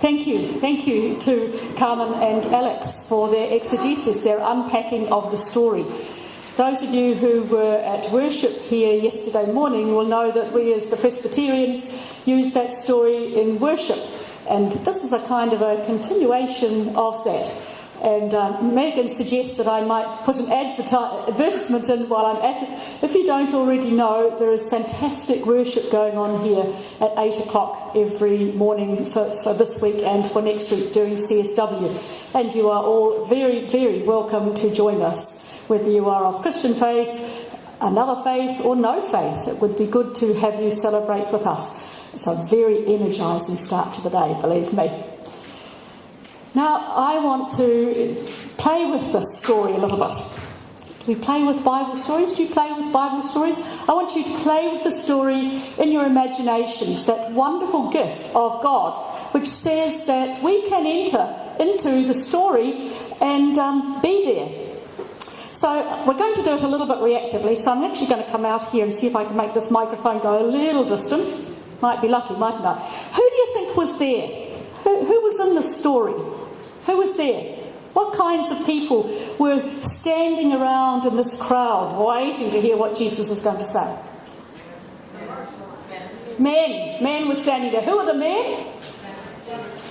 Thank you to Carmen and Alex for their exegesis, their unpacking of the story. Those of you who were at worship here yesterday morning will know that we as the Presbyterians use that story in worship, and this is a kind of a continuation of that. And Megan suggests that I might put an advertisement in while I'm at it. If you don't already know, there is fantastic worship going on here at 8 o'clock every morning for this week and for next week during CSW. And you are all very, very welcome to join us, whether you are of Christian faith, another faith or no faith. It would be good to have you celebrate with us. It's a very energising start to the day, believe me. Now, I want to play with this story a little bit. Do we play with Bible stories? Do you play with Bible stories? I want you to play with the story in your imaginations, that wonderful gift of God, which says that we can enter into the story and be there. So we're going to do it a little bit reactively, so I'm actually going to come out here and see if I can make this microphone go a little distant. Might be lucky, mightn't I? Who do you think was there? Who was in the story? Who was there? What kinds of people were standing around in this crowd waiting to hear what Jesus was going to say? Men were standing there. Who are the men?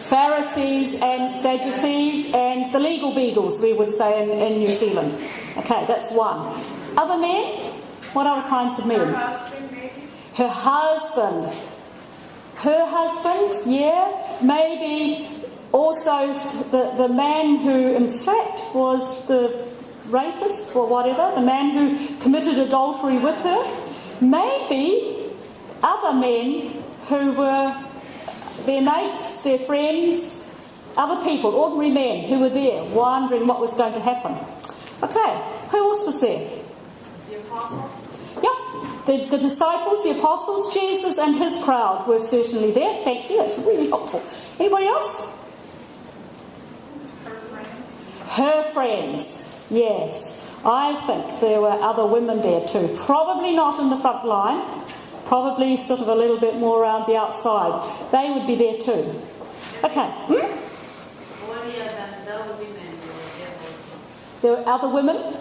Pharisees and Sadducees and the legal beagles, we would say in New Zealand. Okay, that's one. Other men? What other kinds of men? Her husband. Her husband, yeah. Maybe also the man who in fact was the rapist or whatever, the man who committed adultery with her. Maybe other men who were their mates, their friends, other people, ordinary men who were there wondering what was going to happen. Okay, who else was there? The apostles. Yep, the disciples, the apostles, Jesus and his crowd were certainly there. Thank you, that's really helpful. Anybody else? Her friends, yes. I think there were other women there too. Probably not in the front line. Probably sort of a little bit more around the outside. They would be there too. Okay. There were other women?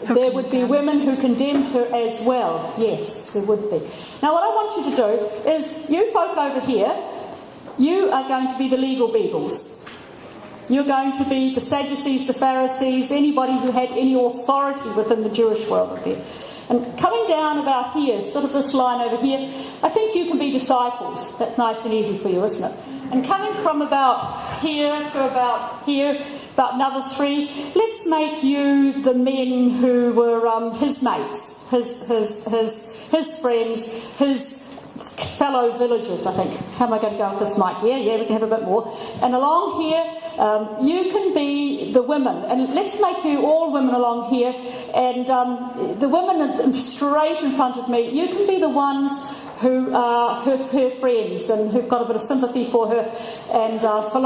There would be women who condemned her as well. Yes, there would be. Now what I want you to do is, you folk over here, you are going to be the legal beagles. You're going to be the Sadducees, the Pharisees, anybody who had any authority within the Jewish world there. And coming down about here, sort of this line over here, I think you can be disciples. That's nice and easy for you, isn't it? And coming from about here to about here, about another 3, let's make you the men who were his mates, his friends, his fellow villagers, I think. How am I going to go with this, Mike? Yeah, we can have a bit more. And along here, you can be the women, and let's make you all women along here, and the women straight in front of me, you can be the ones who are her friends and who've got a bit of sympathy for her and